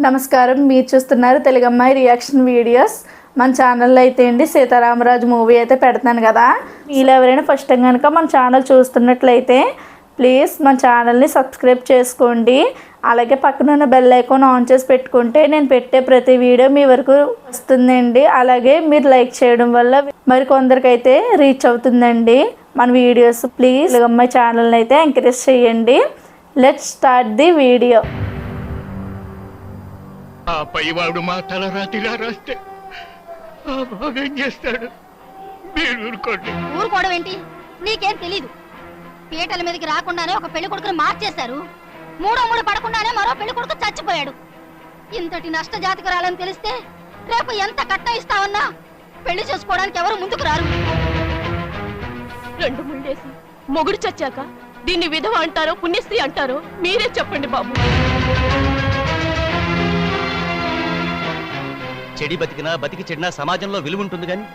నమస్కారం, మీరు చూస్తున్నారు తెలుగమ్మాయి రియాక్షన్ వీడియోస్. మన ఛానల్లో అయితే అండి సీతారామరాజు మూవీ అయితే పెడతాను కదా. మీరు ఎవరైనా ఫస్ట్ టైం కనుక మన ఛానల్ చూస్తున్నట్లయితే ప్లీజ్ మన ఛానల్ని సబ్స్క్రైబ్ చేసుకోండి. అలాగే పక్కన ఉన్న బెల్ ఐకాన్ ఆన్ చేసి పెట్టుకుంటే నేను పెట్టే ప్రతి వీడియో మీ వరకు వస్తుందండి. అలాగే మీరు లైక్ చేయడం వల్ల మరికొందరికైతే రీచ్ అవుతుందండి మన వీడియోస్. ప్లీజ్ తెలుగమ్మాయి ఛానల్ని అయితే ఎంకరేజ్ చేయండి. Let's start the video. ఆ పైవాడు మా తలరాతిలా రాస్తే ఆ భాగం చేస్తాడు. మీరు ఊరుకోండి. ఊరుకోవడం ఏంటి? నీకేం తెలీదు. పీటల మీదకి రాకుండానే ఒక పెళ్లి కొడుకుని మార్చేశారు. మూడో పడకుండానే మరో పెళ్లి కొడుకు చచ్చిపోయాడు. ఇంతటి నష్ట జాతకురాలని తెలిస్తే రేపు ఎంత కట్నం ఇస్తావన్నా పెళ్లి చేసుకోవడానికి ఎవరు ముందుకు రారు. రెండు ముళ్ళేసి మొగుడు చచ్చాక దీన్ని విధవ అంటారో పుణ్యశ్రీ అంటారో మీరే చెప్పండి బాబు. చెడి బతికినా బతికి చెడినా సమాజంలో విలువ ఉంటుంది కానీ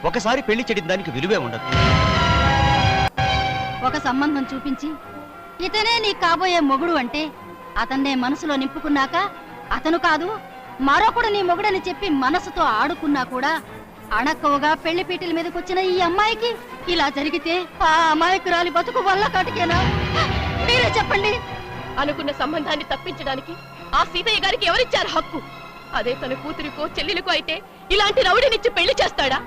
ఒకసారి పెళ్లి చెడిన దానికి విలువే ఉండదు. ఒక సంబంధం చూపించి ఇతనే నీ కాబోయే మొగుడు అంటే అతన్నే మనసులో నింపుకున్నాక అతను కాదు మరొకడు నీ మొగుడని చెప్పి మనసుతో ఆడుకున్నా కూడా అణక్కువగా పెళ్లి పీటల మీదకి వచ్చిన ఈ అమ్మాయికి ఇలా జరిగితే ఆ అమాయకురాలి బతుకు వల్ల కటికేనా? మీరే చెప్పండి. అనుకున్న సంబంధాన్ని తప్పించడానికి ఆ సీతయ్య గారికి ఎవరిచ్చారు హక్కు? అదే తన కూతురికో చెల్లెలికో అయితే ఇలాంటి రౌడీనిచ్చి పెళ్లి చేస్తాడా?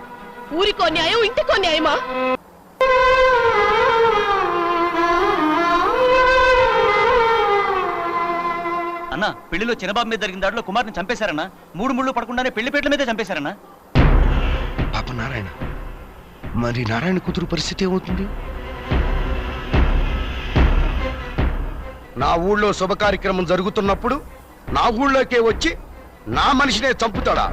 ఊరికో న్యాయం, ఇంటికో న్యాయమా? అన్నా, పెళ్లిలో చిన్నబాబు మీద జరిగిన దాడిలో కుమార్ని చంపేశారన్నా. 3 ముళ్ళు పడకుండానే పెళ్లిపేటల మీదే చంపేశారన్నా. పాప నారాయణ, మరి నారాయణ కూతురు పరిస్థితి ఏమవుతుంది? నా ఊళ్ళో శుభ కార్యక్రమం జరుగుతున్నప్పుడు నా ఊళ్ళోకే వచ్చి నా మనిషినే చంపుతాడా?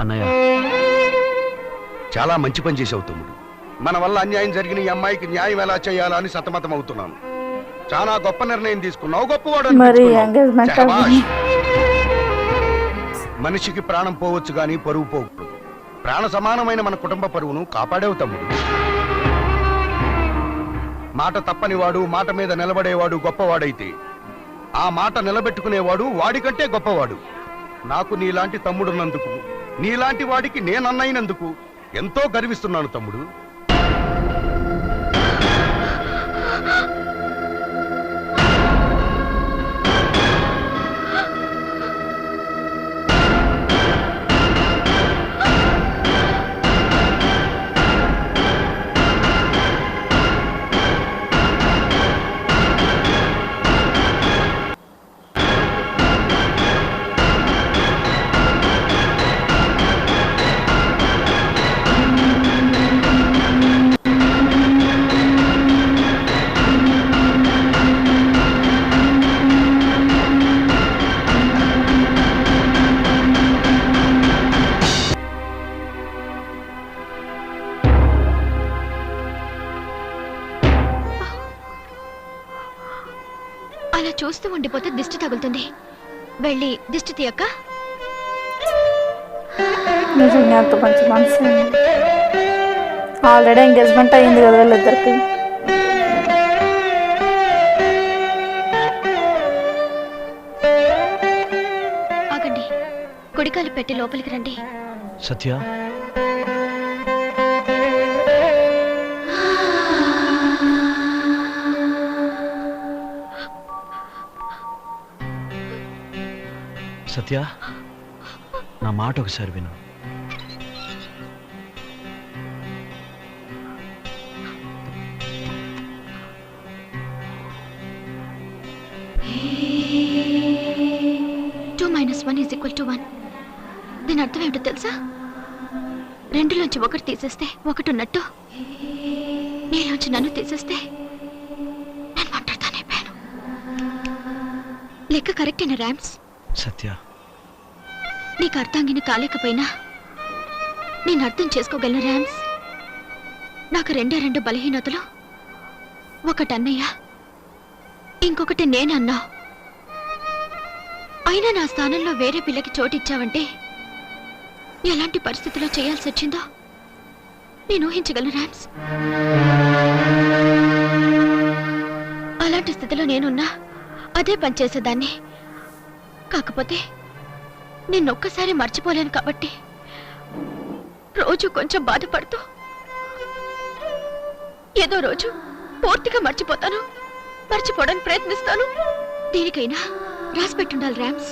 అన్నయ్య, చాలా మంచి పని చేసావు తమ్ముడు. మన వల్ల అన్యాయం జరిగిన ఈ అమ్మాయికి న్యాయం ఎలా చేయాలా అని సతమతం అవుతున్నాను. చాలా గొప్ప నిర్ణయం తీసుకున్నావు, గొప్పవాడు అనిపించుకున్నావు. శభాష్. మనిషికి ప్రాణం పోవచ్చు గాని పరువు పోకూడదు. ప్రాణ సమానమైన మన కుటుంబ పరువును కాపాడేవు తమ్ముడు. మాట తప్పనివాడు, మాట మీద నిలబడేవాడు గొప్పవాడైతే ఆ మాట నిలబెట్టుకునేవాడు వాడికంటే గొప్పవాడు. నాకు నీలాంటి తమ్ముడున్నందుకు, నీలాంటి వాడికి నేనన్నైనందుకు ఎంతో గర్విస్తున్నాను తమ్ముడు. అలా చూస్తూ ఉండిపోతే దిష్టి తగులుతుంది. వెళ్ళి దిష్టి తీయక్క. నిజంగా అంత మంచి మనసు. ఆల్రెడీ ఎంగేజ్మెంట్ అయింది కదా వీళ్ళిద్దరికి. ఆగండి, కుడికాలు పెట్టి లోపలికి రండి. సత్య, సత్య, నా మాట ఒకసారి విను. -1 దీని అర్థం ఏమిటో తెలుసా? రెండులోంచి ఒకటి తీసేస్తే ఒకటి ఉన్నట్టు. నీలోంచి నన్ను తీసేస్తే నేను ఒంటరిదానైపోయాను. లెక్క కరెక్టేనా ర్యామ్స్? సత్య, నీకు అర్థంగిని కాలేకపోయినా నేను అర్థం చేసుకోగలను ర్యామ్స్. నాకు రెండు బలహీనతలు. ఒకటి అన్నయ్య, ఇంకొకటి నేనన్నా. అయినా నా స్థానంలో వేరే పిల్లకి చోటిచ్చావంటే ఎలాంటి పరిస్థితిలో చేయాల్సి వచ్చిందో నేను ఊహించగలను ర్యామ్స్. అలాంటి స్థితిలో నేనున్నా అదే పనిచేసేదాన్ని. కాకపోతే నిన్నొక్కసారి మర్చిపోలేను కాబట్టి రోజు కొంచెం బాధపడుతూ ఏదో రోజు పూర్తిగా మర్చిపోతాను. మర్చిపోవడానికి ప్రయత్నిస్తాను. దేనికైనా రాసి పెట్టుండాలి ర్యామ్స్.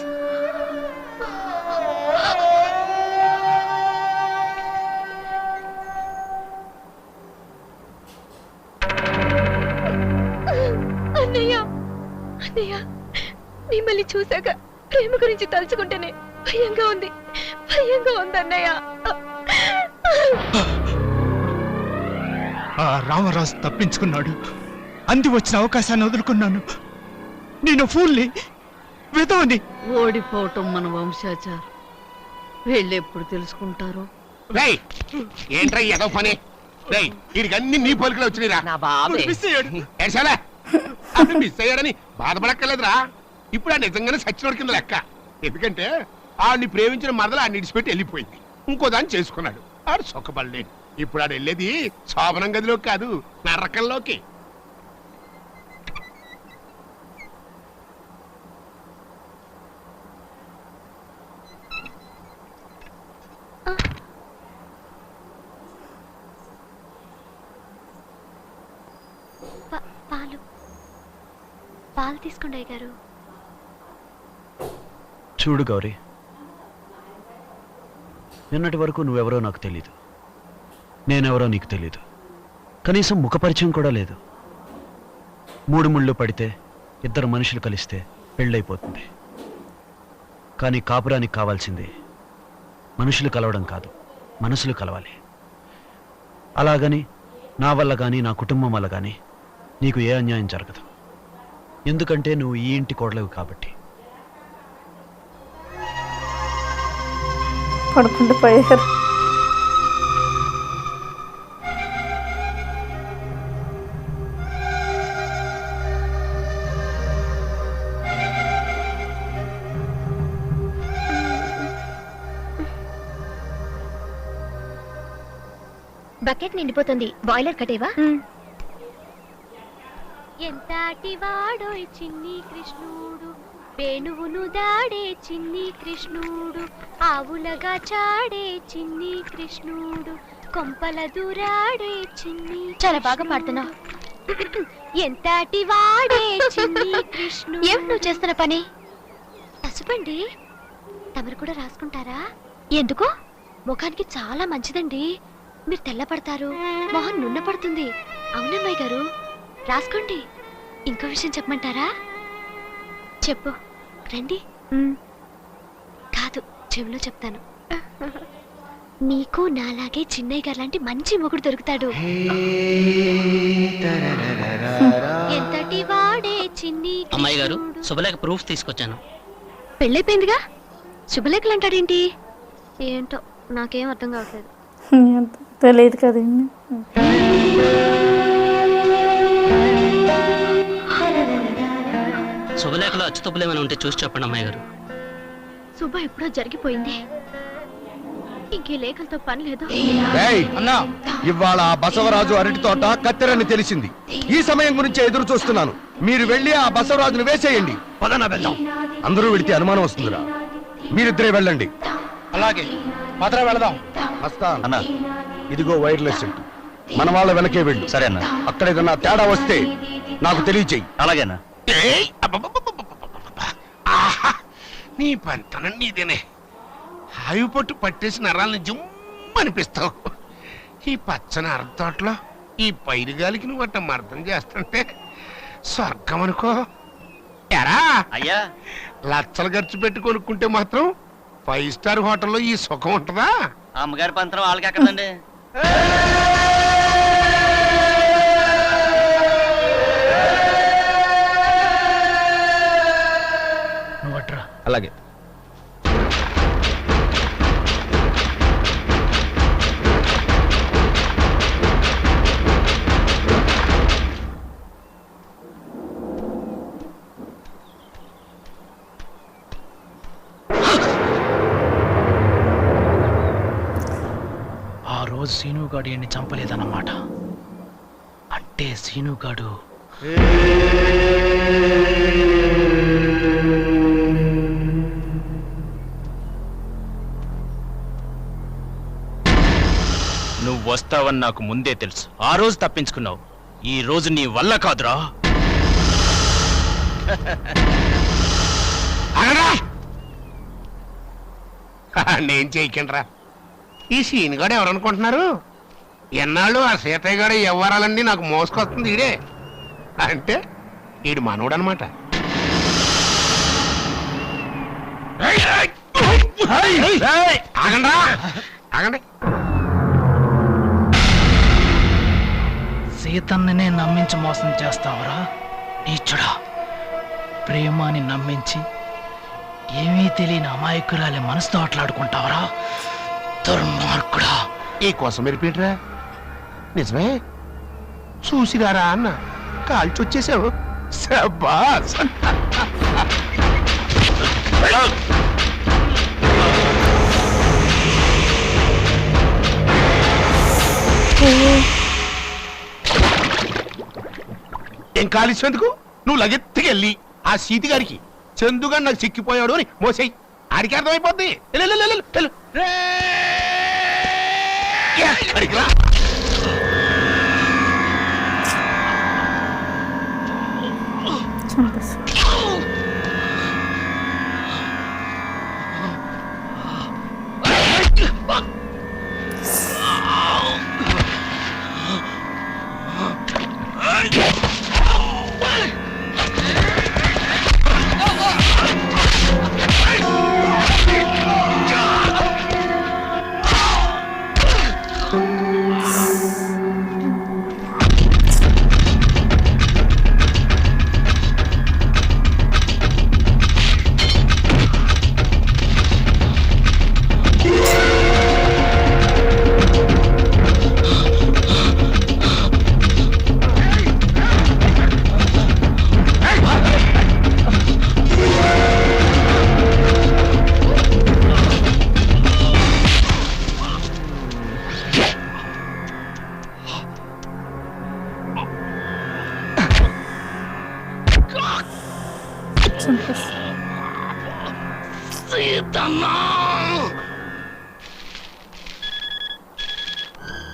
అన్నయ్య, అన్నయ్య, మిమ్మల్ని చూశాక ప్రేమ గురించి తలుచుకుంటేనే భయంగా ఉంది అన్నయ్య. ఆ రామరాజు తప్పించుకున్నాడు. అంది వచ్చిన అవకాశాన్ని వదులుకున్నాను. నేను ఫూల్ని, విధవని. ఓడిపోవటం మన వంశాచారం. వీళ్ళెప్పుడు తెలుసుకుంటారో. ఏంట్రా ఏదో పని? వీడికి అన్ని నీ పలుకులు వచ్చినాయిరా. మిస్ అయ్యాడు. ఏడ్చాలా? మిస్ అయ్యాడని బాధపడక్కర్లేదురా. ఇప్పుడు ఆ నిజంగానే సచ్చినోడి కింద లెక్క. ఎందుకంటే ఆడిని ప్రేమించిన మరదలు ఆడిని ఇడిచిపెట్టి వెళ్ళిపోయింది. ఇంకో దాన్ని చేసుకున్నాడు. ఆడు సుఖపడలేడు. ఇప్పుడు ఆడు వెళ్ళేది శోభనం గదిలోకి కాదు, నరకంలోకి. పాలు తీసుకోండి గారు. చూడు గౌరీ, నిన్నటి వరకు నువ్వెవరో నాకు తెలీదు, నేనెవరో నీకు తెలీదు. కనీసం ముఖపరిచయం కూడా లేదు. 3 ముళ్ళు పడితే 2 మనుషులు కలిస్తే పెళ్ళైపోతుంది. కానీ కాపురానికి కావాల్సింది మనుషులు కలవడం కాదు, మనసులు కలవాలి. అలాగని నా వల్ల కానీ నా కుటుంబం వల్ల కానీ నీకు ఏ అన్యాయం జరగదు. ఎందుకంటే నువ్వు ఈ ఇంటి కోడలేవు కాబట్టి. పడుకుంటూ పోయారు. బకెట్ నిండిపోతుంది. బాయిలర్ కట్టేవా? ఎంతటి వాడోయ్ చిన్ని కృష్ణుడు, వేణువును దాడే చిన్ని కృష్ణుడు, ఆవులగా చాడే చిన్ని కృష్ణుడు, కొంపల దూరాడే చిన్ని. చాలా బాగా పాడుతున్నావు. ఎంతటి వాడే చిన్ని కృష్ణుడు. ఏం నువ్వు చేస్తున్న పని? పసుపండి. తమరు కూడా రాసుకుంటారా? ఎందుకు? ముఖానికి చాలా మంచిదండి. మీరు తెల్లపడతారు, మొహం నున్న పడుతుంది. అవునమ్మాయి గారు, రాసుకోండి. ఇంకో విషయం చెప్పమంటారా? చెప్పు. రండి. కాదు, చెవిలో చెప్తాను. నీకు నాలాగే చిన్నయ్య గారు లాంటి మంచి మొగుడు దొరుకుతాడు. ఎంతటి వాడే చిన్ని. అమ్మాయి గారు, శుభలేఖ ప్రూఫ్ తీసుకొచ్చాను. పెళ్ళైపోయిందిగా, శుభలేఖలు అంటాడేంటి? ఏంటో నాకేం అర్థం కావట్లేదు. తెలియదు కదండి. శుభలేఖలో అచ్చుతప్పులు ఏమైనా ఉంటే చూసి చెప్పండి అమ్మాయి గారు. శుభ ఎప్పుడో జరిగిపోయింది. ఇంకే లేఖలతో పని లేదు. అన్నా, ఇవాళ ఆ బసవరాజు అరటి తోట కత్తెరని తెలిసింది. ఈ సమయం గురించి ఎదురు చూస్తున్నాను. మీరు వెళ్ళి ఆ బసవరాజును వేసేయండి. పదనా వెళ్దాం. అందరూ వెళితే అనుమానం వస్తుందిరా. మీరిద్దరే వెళ్ళండి. అలాగే మాత్రం వెళదాం. మస్తాన్ అన్నా, ఇదిగో వైర్లెస్ సెట్. మన వాళ్ళ వెనకే వెళ్ళు. సరే అన్న. అక్కడ ఏదన్నా తేడా వస్తే నాకు తెలియచేయి. అలాగేనా? నీ పంతనం నీదేనే. ఆయువు పట్టు పట్టేసి నరాలను జుమ్మనిపిస్తావు. ఈ పచ్చని అరతోటలో ఈ పైరుగాలికి నువ్వు అట్ట అర్థం చేస్తుంటే స్వర్గం అనుకో. ఎరా అయ్యా, లచ్చలు ఖర్చు పెట్టి కొనుక్కుంటే మాత్రం 5 స్టార్ హోటల్లో ఈ సుఖం ఉంటుందా? అమ్మగారి పంతరం వాళ్ళకి ఎక్కడండి. అలాగే. ఆ రోజు సీనుగాడు ఈయన్ని చంపలేదన్నమాట. అంటే సీనుగాడు నువ్వు వస్తావని నాకు ముందే తెలుసు. ఆ రోజు తప్పించుకున్నావు. ఈ రోజు నీ వల్ల కాదురా. నేను చేయకండ్రా. ఈ సీనుగాడు ఎవరనుకుంటున్నారు? ఎన్నాళ్ళు ఆ సీతయ్య గారు వ్యవహారాలన్నీ నాకు మోసుకొస్తుంది ఈడే. అంటే ఈడు మనోడు అనమాట. ఆగండ్రా, ఆగండి. సీతన్ననే నమ్మించి మోసం చేస్తావరా నీచుడా? ప్రేమాని నమ్మించి ఏమీ తెలియని అమాయకురాలి మనసుతో ఆటలాడుకుంటావరా దుర్మార్గుడా. ఈ కోసం మెరిపేట్రా? నిజమే, చూసిరారా అన్న కాల్చి వచ్చేసావు. శబాస్. ఏం కాలిసేందుకు? నువ్వు లగెత్తికెళ్ళి ఆ సీతి గారికి చందుగా నాకు చిక్కిపోయాడు అని మోసేయి. ఆడికి అర్థమైపోద్ది.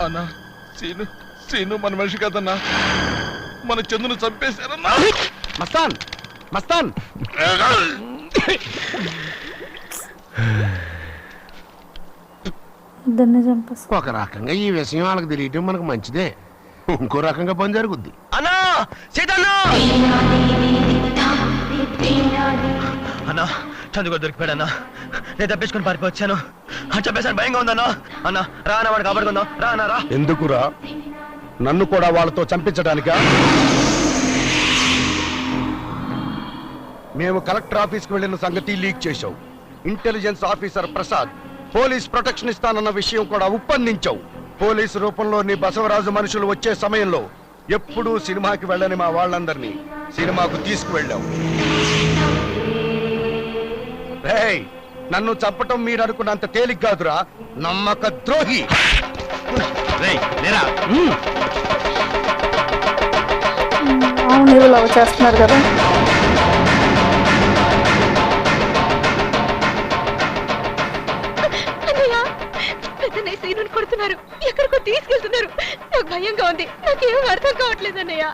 అన్నా, సీను సీను మన మనిషి కదన్నా. మన చందును చంపేశారన్నా. మస్తాన్, మస్తాన్. ఒక రకంగా ఈ విషయం వాళ్ళకి తెలియటం మనకు మంచిదే. ఇంకో రకంగా పని జరుగుద్ది. అన్నా, సీతన్నా! అన్నా, చందుగా దొరికిపోయాడన్నా. నేను తప్పించుకుని పారిపోవచ్చాను. చెప్పేసాను, భయంగా ఉందన్నా. అన్నా రానా, వాడు కాపాడుకుందాం. రానా రా. ఎందుకురా? నన్ను కూడా వాళ్ళతో చంపించడానికా? మేము కలెక్టర్ ఆఫీస్కి వెళ్ళిన సంగతి లీక్ చేశావు. Intelligence officer Prasad police protection ఇస్తానన్న విషయం కూడా ఉప్పందించావు. పోలీసు రూపంలో నీ బసవరాజు మనుషులు వచ్చే సమయంలో ఎప్పుడూ సినిమాకి వెళ్ళని మా వాళ్ళందరినీ సినిమాకు తీసుకువెళ్ళావు. రేయ్, నన్ను చంపటం మీరు అనుకున్నంత తేలిక కాదురా, నమ్మక ద్రోహి. మీరు లవ్ చేస్తున్నారు కదా. సీనుని కొడుతున్నారు, ఎక్కడికో తీసుకెళ్తున్నారు. నాకు భయంగా ఉంది. నాకేం అర్థం కావట్లేదు అన్నయ్య.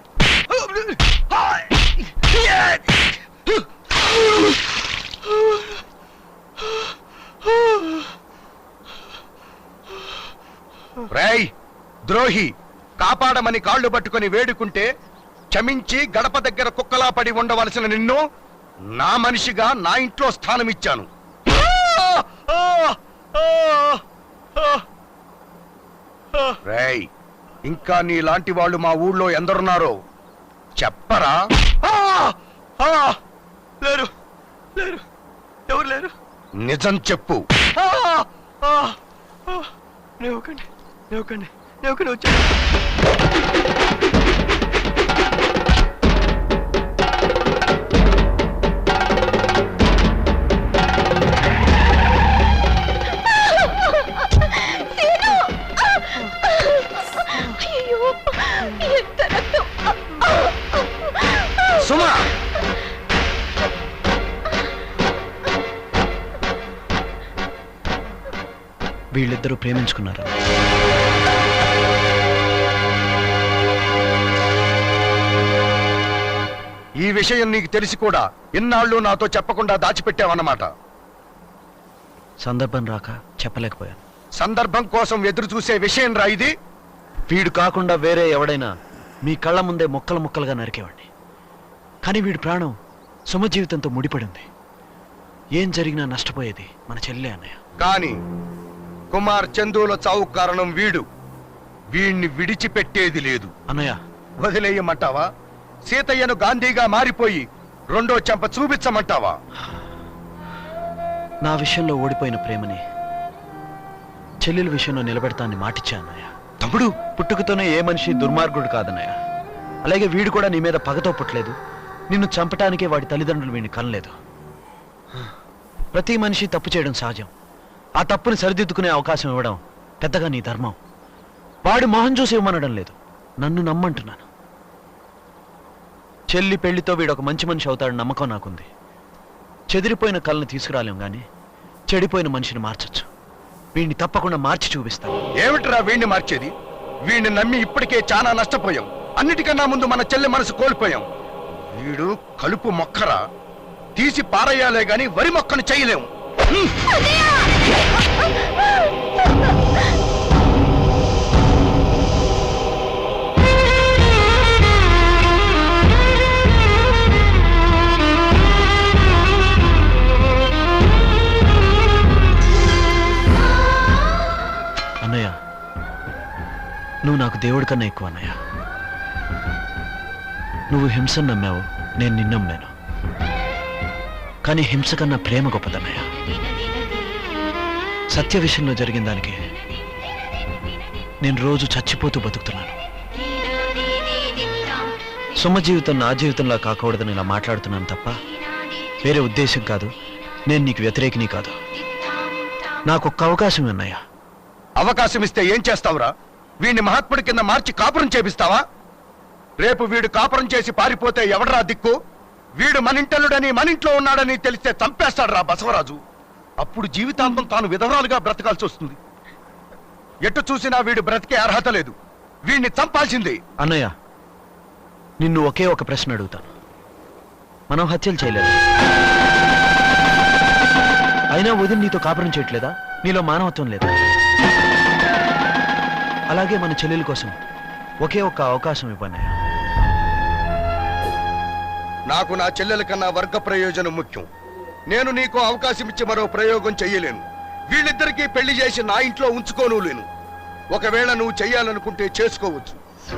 రేయ్ ద్రోహి, కాపాడమని కాళ్ళు పట్టుకొని వేడుకుంటే క్షమించి గడప దగ్గర కుక్కలా పడి ఉండవలసిన నిన్ను నా మనిషిగా నా ఇంట్లో స్థానం ఇచ్చాను. రేయ్, ఇంకా నీలాంటి వాళ్ళు మా ఊళ్ళో ఎందరున్నారో చెప్పరా? లేరు లేరు ఎవరు లేరు. నిజం చెప్పు. నేను వచ్చాను. సుమా, వీళ్ళిద్దరూ ప్రేమించుకున్నారు. ఈ విషయం నీకు తెలిసి కూడా ఇన్నాళ్ళు నాతో చెప్పకుండా దాచిపెట్టావన్నమాట. సందర్భం రాక చెప్పలేకపోయాను. సందర్భం కోసం ఎదురు చూసే విషయం రా ఇది. వీడు కాకుండా వేరే ఎవడైనా మీ కళ్ళ ముందే ముక్కలు ముక్కలుగా నరికేవాడిని. కానీ వీడి ప్రాణం సుమ జీవితంతో ముడిపడింది. ఏం జరిగినా నష్టపోయేది మన చెల్లె అన్నయ్య. కానీ కుమార్ చందుల చావుకు కారణం వీడు. వీణ్ణి విడిచిపెట్టేది లేదు. అన్నయ్య, వదిలేయమంటావా? సీతయ్యను గాంధీగా మారిపోయి రెండో చెంప చూపించమంటావా? నా విషయంలో ఓడిపోయిన ప్రేమని చెల్లెల విషయంలో నిలబెడతానని మాటిచ్చా అన్నయ్య. తమ్ముడు, పుట్టుకతోనే ఏ మనిషి దుర్మార్గుడు కాదన్నయ్య. అలాగే వీడు కూడా నీ మీద పగతో పుట్టలేదు. నిన్ను చంపటానికే వాడి తల్లిదండ్రులు వీడిని కనలేదు. ప్రతి మనిషి తప్పు చేయడం సహజం. ఆ తప్పుని సరిదిద్దుకునే అవకాశం ఇవ్వడం పెద్దగా నీ ధర్మం. వాడు మొహం చూసి ఇవ్వమనడం లేదు, నన్ను నమ్మంటున్నాను. చెల్లి పెళ్లితో వీడు ఒక మంచి మనిషి అవుతాడని నమ్మకం నాకుంది. చెదిరిపోయిన కళ్ళని తీసుకురాలేం గాని చెడిపోయిన మనిషిని మార్చొచ్చు. వీడిని తప్పకుండా మార్చి చూపిస్తాను. ఏమిట్రా వీణ్ణి మార్చేది? వీణ్ణి నమ్మి ఇప్పటికే చాలా నష్టపోయాం. అన్నిటికన్నా ముందు మన చెల్లె మనసు కోల్పోయాం. వీడు కలుపు మొక్కరా, తీసి పారేయాలే గాని వరి మొక్కను చేయలేం. అన్నయ్య, నువ్వు నాకు దేవుడి కన్నా ఎక్కువ అన్నయ్య. నువ్వు హింసను నమ్మావు, నేను నిన్ను నమ్మాను. కానీ హింస కన్నా ప్రేమ గొప్పదన్నయ్య. సత్య విషయంలో జరిగిన దానికి నేను రోజు చచ్చిపోతూ బతుకుతున్నాను. సుమ జీవితం నా జీవితంలా కాకూడదని ఇలా మాట్లాడుతున్నాను తప్ప వేరే ఉద్దేశం కాదు. నేను నీకు వ్యతిరేకిని కాదు. నాకు ఒక్క అవకాశం అన్నయ్య. అవకాశం ఇస్తే ఏం చేస్తావురా? వీడిని మహాత్ముడి కింద మార్చి కాపురం చేపిస్తావా? రేపు వీడు కాపురం చేసి పారిపోతే ఎవడరా దిక్కు? వీడు మనింటల్లుడని మనింట్లో ఉన్నాడని తెలిస్తే చంపేస్తాడురా బసవరాజు. అప్పుడు జీవితాంతం తాను విధవరాలుగా బ్రతకాల్సి వస్తుంది. ఎటు చూసినా వీడు బ్రతికే అర్హత లేదు. వీడిని చంపాల్సింది. అన్నయ్య, నిన్ను ఒకే ఒక ప్రశ్న అడుగుతాను. మనం హత్యలు చేయలేదు, అయినా వదిన నీతో కాపురం చేయట్లేదా? నీలో మానవత్వం లేదా? అలాగే మన చెల్లెల కోసం ఒకే ఒక్క అవకాశం ఇవ్వన్నయ్య. నాకు నా చెల్లెల కన్నా వర్గ ప్రయోజనం ముఖ్యం. నేను నీకు అవకాశం ఇచ్చి మరో ప్రయోగం చెయ్యలేను. వీళ్ళిద్దరికీ పెళ్లి చేసి నా ఇంట్లో ఉంచుకోను లేను. ఒకవేళ నువ్వు చెయ్యాలనుకుంటే చేసుకోవచ్చు,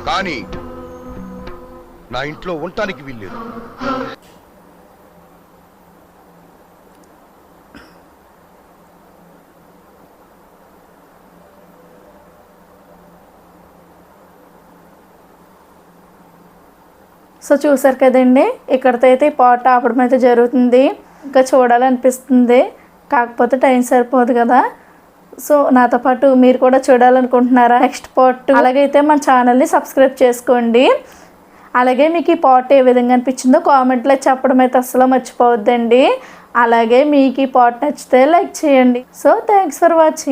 కానీ నా ఇంట్లో ఉండటానికి వీల్లేదు. సో చూసారు కదండి, ఇక్కడితో అయితే ఈ పాట ఆపడం అయితే జరుగుతుంది. ఇంకా చూడాలనిపిస్తుంది, కాకపోతే టైం సరిపోదు కదా. సో నాతో పాటు మీరు కూడా చూడాలనుకుంటున్నారా నెక్స్ట్ పార్ట్? అలాగైతే మన ఛానల్ని సబ్స్క్రైబ్ చేసుకోండి. అలాగే మీకు ఈ పార్ట్ ఏ విధంగా అనిపించిందో కామెంట్లో చెప్పడం అయితే అస్సలు మర్చిపోవద్దండి. అలాగే మీకు ఈ పార్ట్ నచ్చితే లైక్ చేయండి. So thanks for watching.